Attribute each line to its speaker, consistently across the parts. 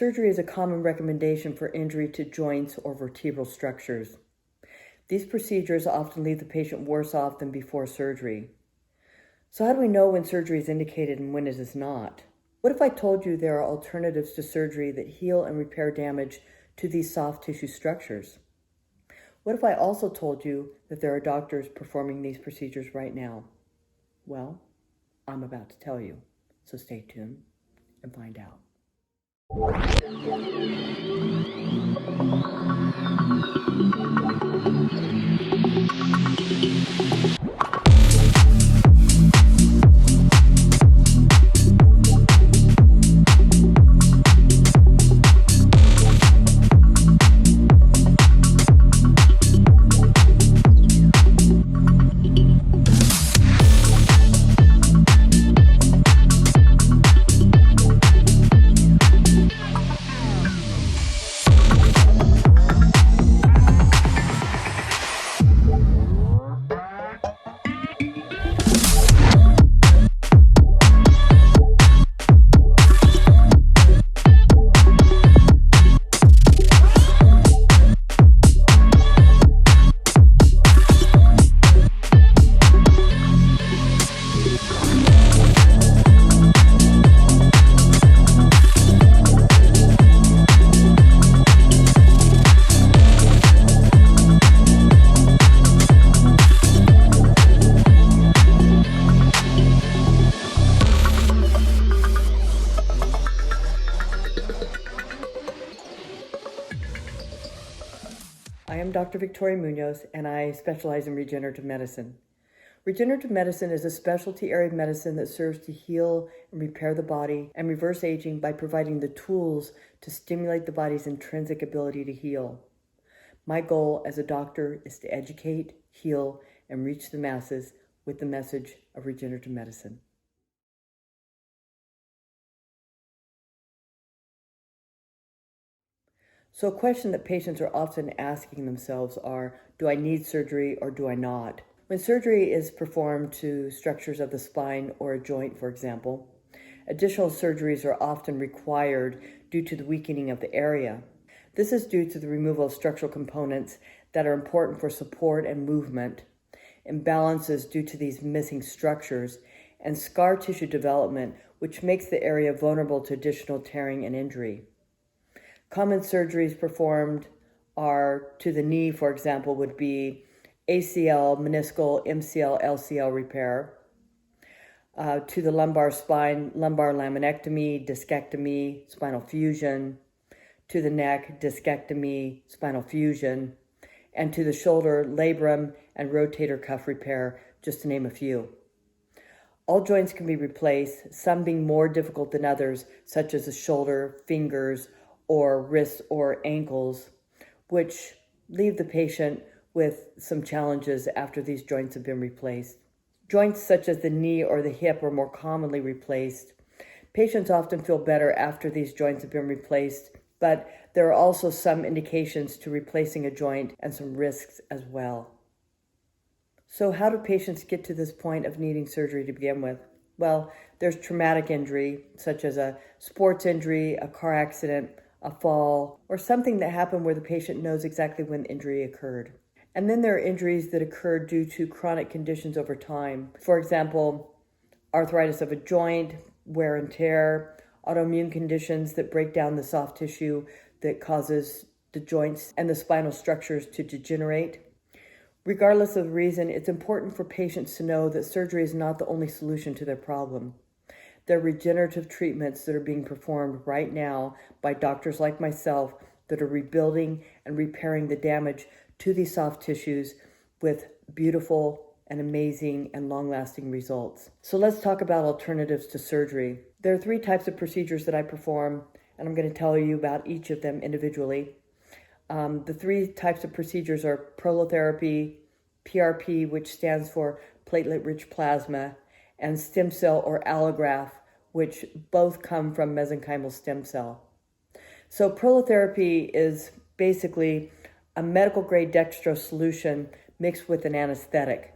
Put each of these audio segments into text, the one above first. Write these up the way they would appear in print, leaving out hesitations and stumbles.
Speaker 1: Surgery is a common recommendation for injury to joints or vertebral structures. These procedures often leave the patient worse off than before surgery. So how do we know when surgery is indicated and when it is not? What if I told you there are alternatives to surgery that heal and repair damage to these soft tissue structures? What if I also told you that there are doctors performing these procedures right now? Well, I'm about to tell you, so stay tuned and find out. I am Dr. Victoria Munoz, and I specialize in regenerative medicine. Regenerative medicine is a specialty area of medicine that serves to heal and repair the body and reverse aging by providing the tools to stimulate the body's intrinsic ability to heal. My goal as a doctor is to educate, heal, and reach the masses with the message of regenerative medicine. So a question that patients are often asking themselves are, do I need surgery or do I not? When surgery is performed to structures of the spine or a joint, for example, additional surgeries are often required due to the weakening of the area. This is due to the removal of structural components that are important for support and movement, imbalances due to these missing structures, and scar tissue development, which makes the area vulnerable to additional tearing and injury. Common surgeries performed are to the knee, for example, would be ACL, meniscal, MCL, LCL repair. To the lumbar spine, lumbar laminectomy, discectomy, spinal fusion. To the neck, discectomy, spinal fusion. And to the shoulder, labrum and rotator cuff repair, just to name a few. All joints can be replaced, some being more difficult than others, such as the shoulder, fingers, or wrists or ankles, which leave the patient with some challenges after these joints have been replaced. Joints such as the knee or the hip are more commonly replaced. Patients often feel better after these joints have been replaced, but there are also some indications to replacing a joint and some risks as well. So how do patients get to this point of needing surgery to begin with? Well, there's traumatic injury, such as a sports injury, a car accident, a fall, or something that happened where the patient knows exactly when the injury occurred. And then there are injuries that occur due to chronic conditions over time. For example, arthritis of a joint, wear and tear, autoimmune conditions that break down the soft tissue that causes the joints and the spinal structures to degenerate. Regardless of the reason, it's important for patients to know that surgery is not the only solution to their problem. There are regenerative treatments that are being performed right now by doctors like myself that are rebuilding and repairing the damage to these soft tissues with beautiful and amazing and long-lasting results. So let's talk about alternatives to surgery. There are 3 types of procedures that I perform, and I'm going to tell you about each of them individually. The 3 types of procedures are prolotherapy, PRP, which stands for platelet-rich plasma, and stem cell or allograft, which both come from mesenchymal stem cell. So prolotherapy is basically a medical-grade dextrose solution mixed with an anesthetic.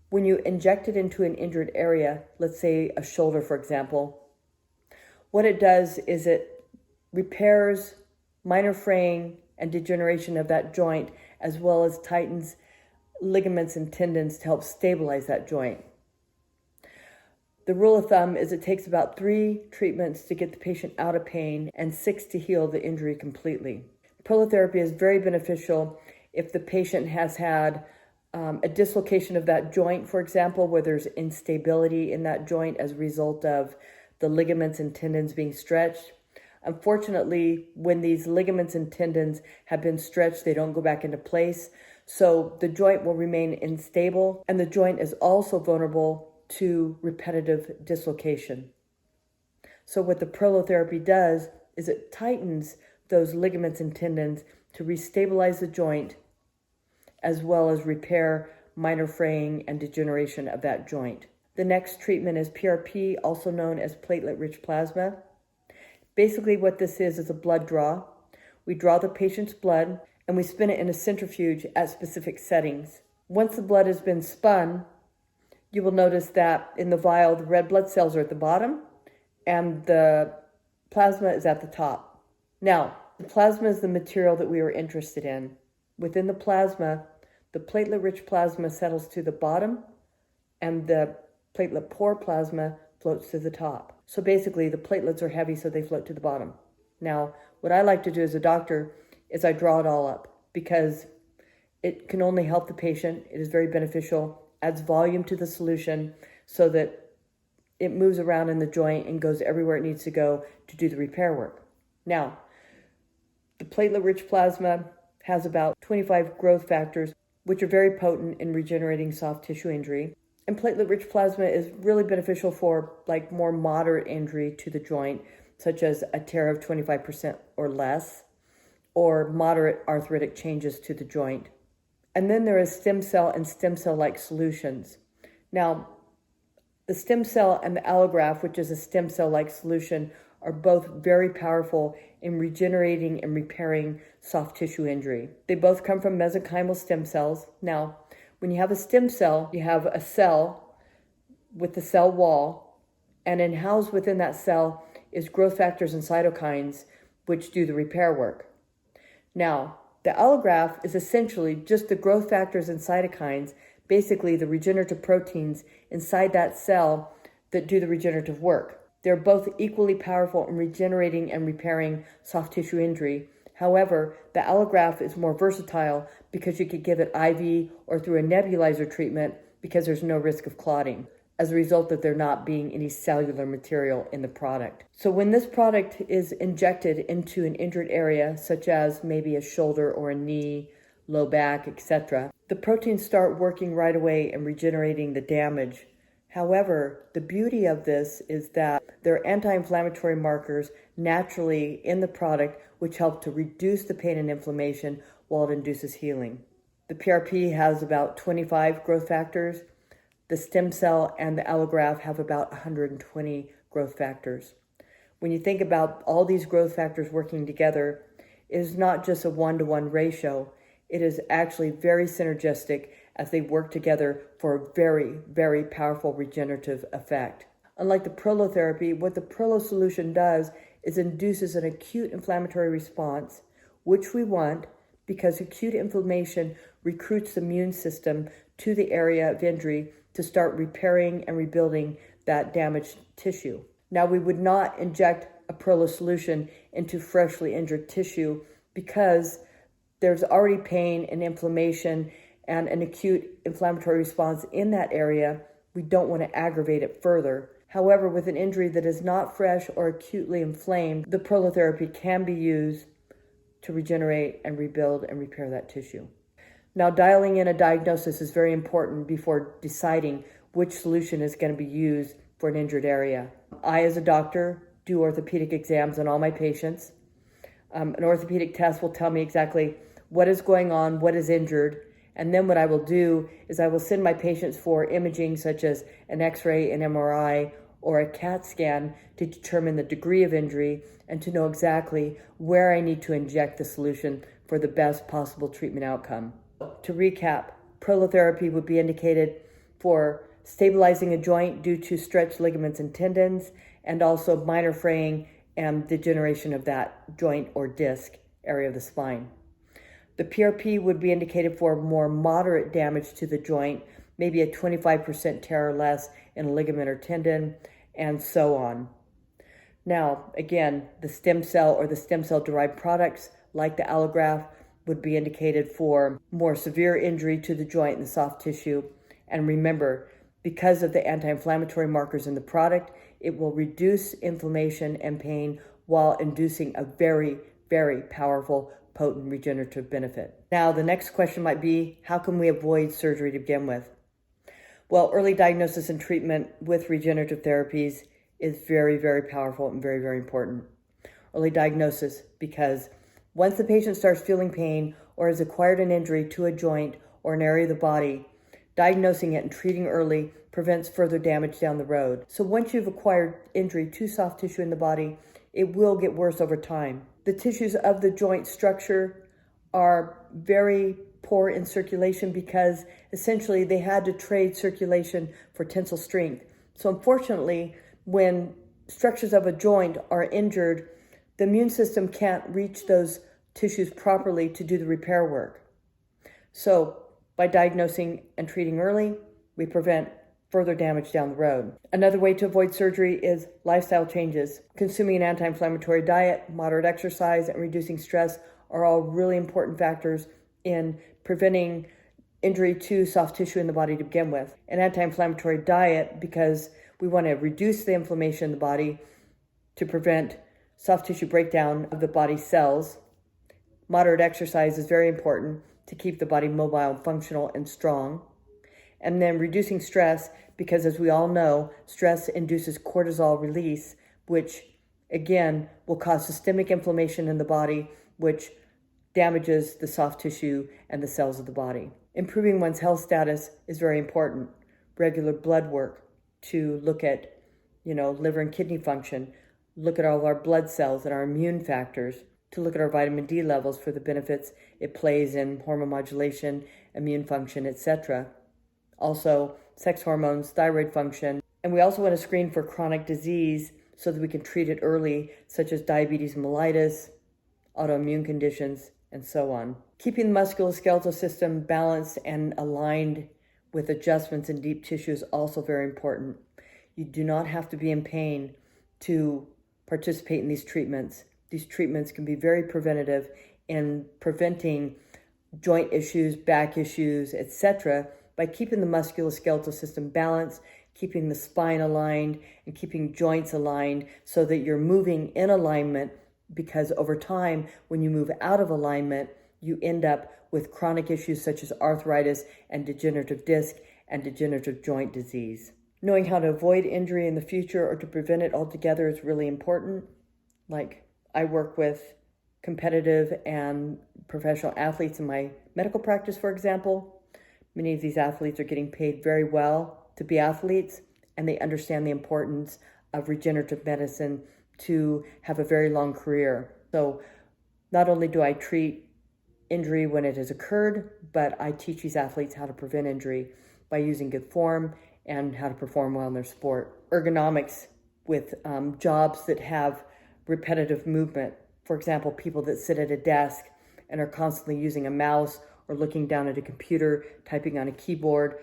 Speaker 1: When you inject it into an injured area, let's say a shoulder, for example, what it does is it repairs minor fraying and degeneration of that joint, as well as tightens ligaments and tendons to help stabilize that joint. The rule of thumb is it takes about 3 treatments to get the patient out of pain and 6 to heal the injury completely. Prolotherapy is very beneficial if the patient has had a dislocation of that joint, for example, where there's instability in that joint as a result of the ligaments and tendons being stretched. Unfortunately, when these ligaments and tendons have been stretched, they don't go back into place. So the joint will remain unstable, and the joint is also vulnerable to repetitive dislocation. So what the prolotherapy does is it tightens those ligaments and tendons to restabilize the joint, as well as repair minor fraying and degeneration of that joint. The next treatment is PRP, also known as platelet-rich plasma. Basically what this is a blood draw. We draw the patient's blood and we spin it in a centrifuge at specific settings. Once the blood has been spun, you will notice that in the vial, the red blood cells are at the bottom and the plasma is at the top. Now, the plasma is the material that we are interested in. Within the plasma, the platelet-rich plasma settles to the bottom and the platelet-poor plasma floats to the top. So basically, the platelets are heavy, so they float to the bottom. Now, what I like to do as a doctor is I draw it all up because it can only help the patient. It is very beneficial, adds volume to the solution so that it moves around in the joint and goes everywhere it needs to go to do the repair work. Now, the platelet-rich plasma has about 25 growth factors, which are very potent in regenerating soft tissue injury. And platelet-rich plasma is really beneficial for like more moderate injury to the joint, such as a tear of 25% or less, or moderate arthritic changes to the joint. And then there is stem cell and stem cell-like solutions. Now, the stem cell and the allograft, which is a stem cell-like solution, are both very powerful in regenerating and repairing soft tissue injury. They both come from mesenchymal stem cells. Now, when you have a stem cell, you have a cell with the cell wall, and housed within that cell is growth factors and cytokines, which do the repair work. Now, the allograft is essentially just the growth factors and cytokines, basically the regenerative proteins inside that cell that do the regenerative work. They're both equally powerful in regenerating and repairing soft tissue injury. However, the allograft is more versatile because you could give it IV or through a nebulizer treatment because there's no risk of clotting as a result of there not being any cellular material in the product. So when this product is injected into an injured area, such as maybe a shoulder or a knee, low back, etc., the proteins start working right away and regenerating the damage. However, the beauty of this is that there are anti-inflammatory markers naturally in the product which help to reduce the pain and inflammation while it induces healing. The PRP has about 25 growth factors. The stem cell and the allograft have about 120 growth factors. When you think about all these growth factors working together, it is not just a 1-to-1 ratio. It is actually very synergistic as they work together for a very, very powerful regenerative effect. Unlike the prolotherapy, what the prolo solution does is induces an acute inflammatory response, which we want because acute inflammation recruits the immune system to the area of injury to start repairing and rebuilding that damaged tissue. Now, we would not inject a prolo solution into freshly injured tissue because there's already pain and inflammation and an acute inflammatory response in that area. We don't want to aggravate it further. However, with an injury that is not fresh or acutely inflamed, the prolotherapy can be used to regenerate and rebuild and repair that tissue. Now, dialing in a diagnosis is very important before deciding which solution is going to be used for an injured area. I, as a doctor, do orthopedic exams on all my patients. An orthopedic test will tell me exactly what is going on, what is injured, and then what I will do is I will send my patients for imaging such as an X-ray, an MRI, or a CAT scan to determine the degree of injury and to know exactly where I need to inject the solution for the best possible treatment outcome. To recap, prolotherapy would be indicated for stabilizing a joint due to stretched ligaments and tendons, and also minor fraying and degeneration of that joint or disc area of the spine. The PRP would be indicated for more moderate damage to the joint, maybe a 25% tear or less in a ligament or tendon, and so on. Now, again, the stem cell or the stem cell derived products like the allograft would be indicated for more severe injury to the joint and the soft tissue. And remember, because of the anti-inflammatory markers in the product, it will reduce inflammation and pain while inducing a very, very powerful, potent regenerative benefit. Now, the next question might be, how can we avoid surgery to begin with? Well, early diagnosis and treatment with regenerative therapies is very, very powerful and very, very important. Early diagnosis, because once the patient starts feeling pain or has acquired an injury to a joint or an area of the body, diagnosing it and treating early prevents further damage down the road. So once you've acquired injury to soft tissue in the body, it will get worse over time. The tissues of the joint structure are very poor in circulation because essentially they had to trade circulation for tensile strength. So unfortunately, when structures of a joint are injured, the immune system can't reach those tissues properly to do the repair work. So by diagnosing and treating early, we prevent further damage down the road. Another way to avoid surgery is lifestyle changes. Consuming an anti-inflammatory diet, moderate exercise, and reducing stress are all really important factors in preventing injury to soft tissue in the body to begin with. An anti-inflammatory diet, because we want to reduce the inflammation in the body to prevent soft tissue breakdown of the body cells. Moderate exercise is very important to keep the body mobile, functional, and strong. And then reducing stress, because as we all know, stress induces cortisol release, which again will cause systemic inflammation in the body, which damages the soft tissue and the cells of the body. Improving one's health status is very important. Regular blood work to look at, liver and kidney function, look at all of our blood cells and our immune factors, to look at our vitamin D levels for the benefits it plays in hormone modulation, immune function, etc. Also, sex hormones, thyroid function. And we also want to screen for chronic disease so that we can treat it early, such as diabetes mellitus, autoimmune conditions, and so on. Keeping the musculoskeletal system balanced and aligned with adjustments in deep tissue is also very important. You do not have to be in pain to participate in these treatments. These treatments can be very preventative in preventing joint issues, back issues, etc., by keeping the musculoskeletal system balanced, keeping the spine aligned, and keeping joints aligned so that you're moving in alignment, because over time, when you move out of alignment, you end up with chronic issues such as arthritis and degenerative disc and degenerative joint disease. Knowing how to avoid injury in the future or to prevent it altogether is really important. Like, I work with competitive and professional athletes in my medical practice, for example. Many of these athletes are getting paid very well to be athletes, and they understand the importance of regenerative medicine to have a very long career. So not only do I treat injury when it has occurred, but I teach these athletes how to prevent injury by using good form and how to perform well in their sport. Ergonomics with jobs that have repetitive movement. For example, people that sit at a desk and are constantly using a mouse or looking down at a computer, typing on a keyboard,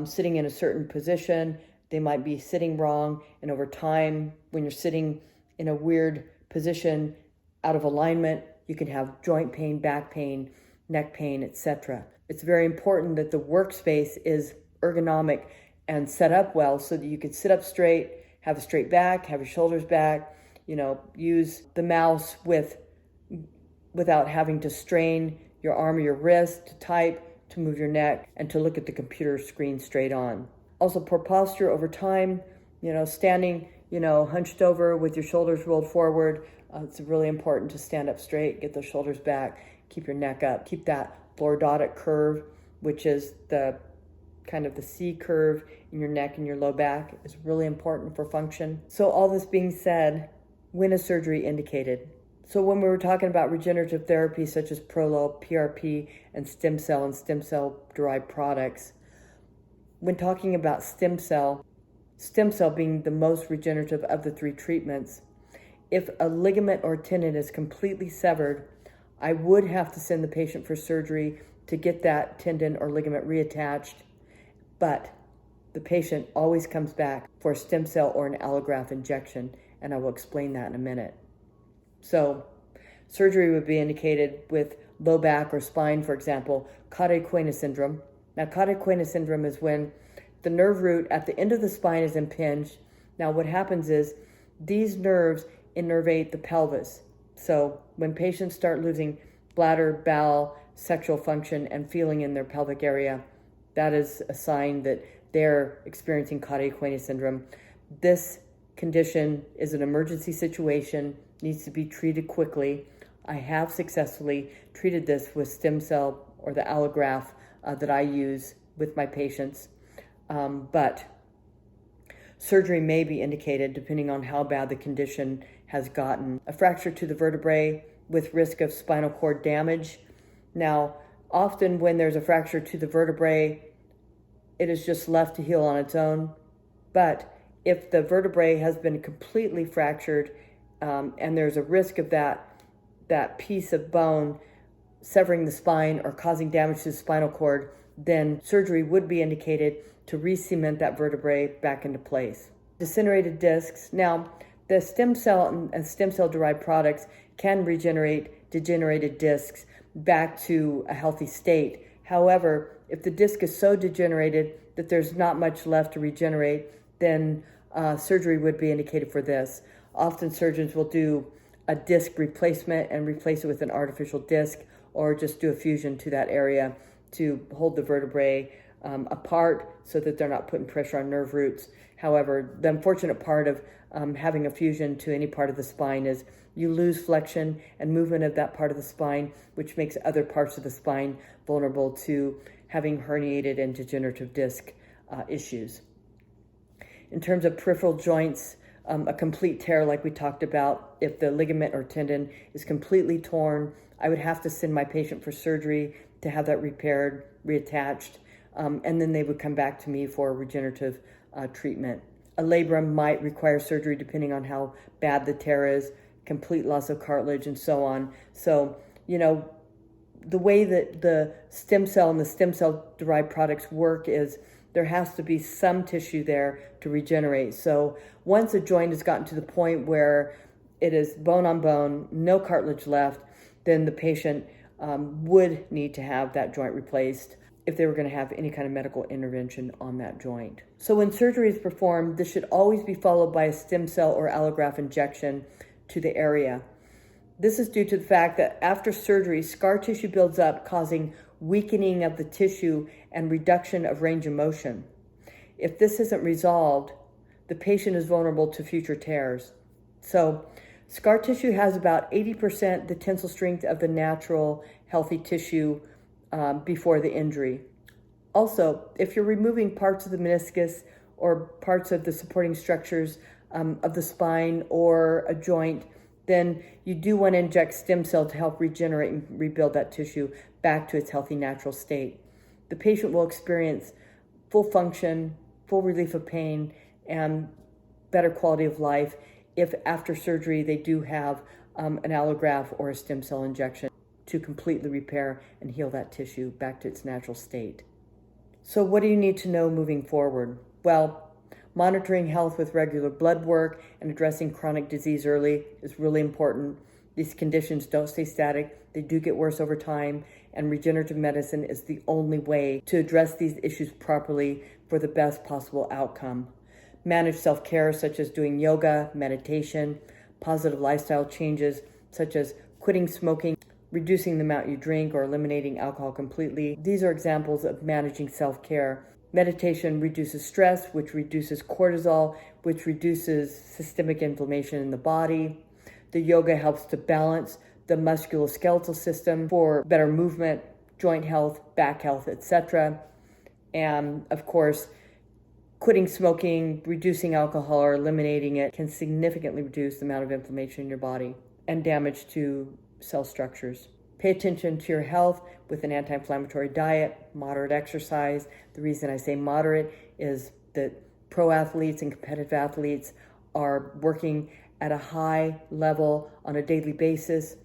Speaker 1: sitting in a certain position. They might be sitting wrong, and over time, when you're sitting in a weird position out of alignment, you can have joint pain, back pain, neck pain, etc. It's very important that the workspace is ergonomic and set up well so that you can sit up straight, have a straight back, have your shoulders back, use the mouse without having to strain your arm or your wrist to type, to move your neck, and to look at the computer screen straight on. Also, poor posture over time, standing, hunched over with your shoulders rolled forward. It's really important to stand up straight, get those shoulders back, keep your neck up, keep that lordotic curve, which is the kind of the C curve in your neck and your low back, is really important for function. So all this being said, when is surgery indicated? So when we were talking about regenerative therapy such as Prolol, PRP, and stem cell derived products, when talking about stem cell being the most regenerative of the three treatments, if a ligament or tendon is completely severed, I would have to send the patient for surgery to get that tendon or ligament reattached, but the patient always comes back for a stem cell or an allograft injection, and I will explain that in a minute. So surgery would be indicated with low back or spine, for example, cauda syndrome. Now, cauda syndrome is when the nerve root at the end of the spine is impinged. Now, what happens is these nerves innervate the pelvis. So when patients start losing bladder, bowel, sexual function, and feeling in their pelvic area, that is a sign that they're experiencing cauda syndrome. This condition is an emergency situation, needs to be treated quickly. I have successfully treated this with stem cell or the allograft that I use with my patients, but surgery may be indicated depending on how bad the condition has gotten. A fracture to the vertebrae with risk of spinal cord damage. Now, often when there's a fracture to the vertebrae, it is just left to heal on its own. But if the vertebrae has been completely fractured and there's a risk of that piece of bone severing the spine or causing damage to the spinal cord, then surgery would be indicated to re-cement that vertebrae back into place. Degenerated discs. Now, the stem cell and stem cell derived products can regenerate degenerated discs back to a healthy state. However, if the disc is so degenerated that there's not much left to regenerate, then surgery would be indicated for this. Often surgeons will do a disc replacement and replace it with an artificial disc, or just do a fusion to that area to hold the vertebrae apart so that they're not putting pressure on nerve roots. However, the unfortunate part of having a fusion to any part of the spine is you lose flexion and movement of that part of the spine, which makes other parts of the spine vulnerable to having herniated and degenerative disc issues. In terms of peripheral joints, a complete tear like we talked about, if the ligament or tendon is completely torn, I would have to send my patient for surgery to have that repaired, reattached, and then they would come back to me for regenerative treatment. A labrum might require surgery depending on how bad the tear is, complete loss of cartilage, and so on. So, the way that the stem cell and the stem cell derived products work is there has to be some tissue there to regenerate. So once a joint has gotten to the point where it is bone on bone, no cartilage left, then the patient would need to have that joint replaced if they were going to have any kind of medical intervention on that joint. So when surgery is performed, this should always be followed by a stem cell or allograft injection to the area. This is due to the fact that after surgery, scar tissue builds up, causing weakening of the tissue and reduction of range of motion. If this isn't resolved, the patient is vulnerable to future tears. So scar tissue has about 80% the tensile strength of the natural healthy tissue before the injury. Also, if you're removing parts of the meniscus or parts of the supporting structures of the spine or a joint, then you do want to inject stem cell to help regenerate and rebuild that tissue back to its healthy natural state. The patient will experience full function, full relief of pain, and better quality of life if after surgery they do have an allograft or a stem cell injection to completely repair and heal that tissue back to its natural state. So what do you need to know moving forward? Well, monitoring health with regular blood work and addressing chronic disease early is really important. These conditions don't stay static. They do get worse over time, and regenerative medicine is the only way to address these issues properly for the best possible outcome. Manage self-care such as doing yoga, meditation, positive lifestyle changes such as quitting smoking, reducing the amount you drink, or eliminating alcohol completely. These are examples of managing self-care. Meditation reduces stress, which reduces cortisol, which reduces systemic inflammation in the body. The yoga helps to balance the musculoskeletal system for better movement, joint health, back health, etc. And of course, quitting smoking, reducing alcohol, or eliminating it can significantly reduce the amount of inflammation in your body and damage to cell structures. Pay attention to your health with an anti-inflammatory diet, moderate exercise. The reason I say moderate is that pro athletes and competitive athletes are working at a high level on a daily basis.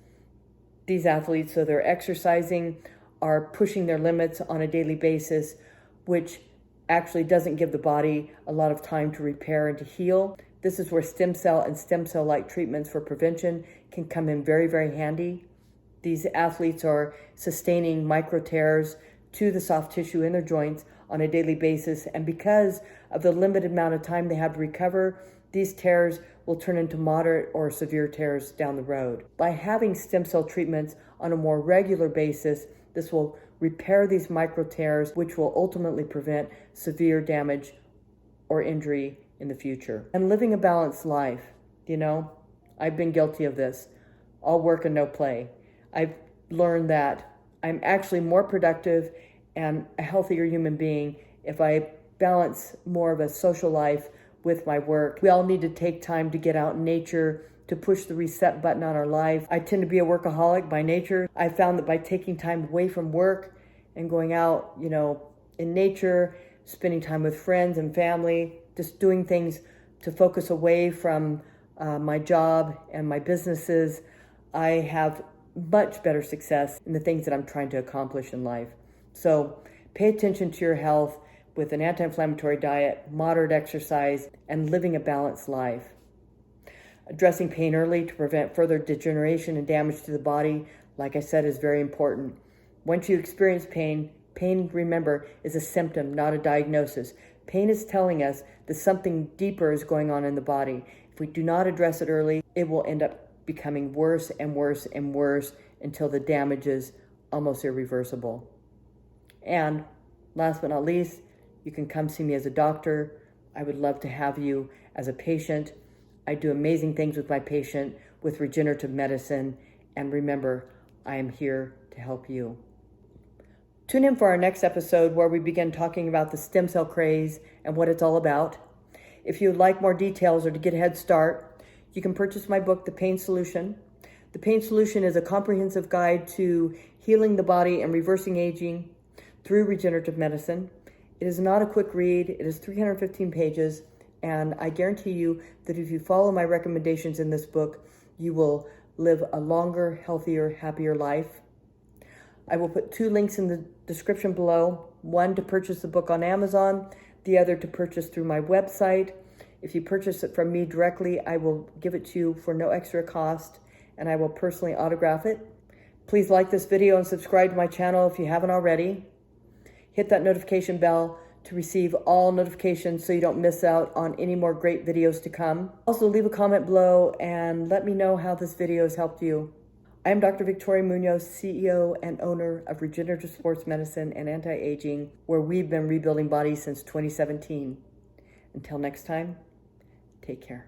Speaker 1: These athletes, so they're exercising, are pushing their limits on a daily basis, which actually doesn't give the body a lot of time to repair and to heal. This is where stem cell and stem cell-like treatments for prevention can come in very, very handy. These athletes are sustaining micro tears to the soft tissue in their joints on a daily basis, and because of the limited amount of time they have to recover, these tears will turn into moderate or severe tears down the road. By having stem cell treatments on a more regular basis, this will repair these micro tears, which will ultimately prevent severe damage or injury in the future. And living a balanced life, I've been guilty of this. All work and no play. I've learned that I'm actually more productive and a healthier human being if I balance more of a social life with my work. We all need to take time to get out in nature, to push the reset button on our life. I tend to be a workaholic by nature. I found that by taking time away from work and going out, in nature, spending time with friends and family, just doing things to focus away from my job and my businesses, I have much better success in the things that I'm trying to accomplish in life. So pay attention to your health with an anti-inflammatory diet, moderate exercise, and living a balanced life. Addressing pain early to prevent further degeneration and damage to the body, like I said, is very important. Once you experience pain, remember, is a symptom, not a diagnosis. Pain is telling us that something deeper is going on in the body. If we do not address it early, it will end up becoming worse and worse and worse until the damage is almost irreversible. And last but not least, you can come see me as a doctor. I would love to have you as a patient. I do amazing things with my patient with regenerative medicine. And remember, I am here to help you. Tune in for our next episode where we begin talking about the stem cell craze and what it's all about. If you would like more details or to get a head start, you can purchase my book, The Pain Solution. The Pain Solution is a comprehensive guide to healing the body and reversing aging through regenerative medicine. It is not a quick read. It is 315 pages, and I guarantee you that if you follow my recommendations in this book, you will live a longer, healthier, happier life. I will put 2 links in the description below, one to purchase the book on Amazon, the other to purchase through my website. If you purchase it from me directly, I will give it to you for no extra cost, and I will personally autograph it. Please like this video and subscribe to my channel if you haven't already. Hit that notification bell to receive all notifications so you don't miss out on any more great videos to come. Also, leave a comment below and let me know how this video has helped you. I am Dr. Victoria Munoz, CEO and owner of Regenerative Sports Medicine and Anti-Aging, where we've been rebuilding bodies since 2017. Until next time, take care.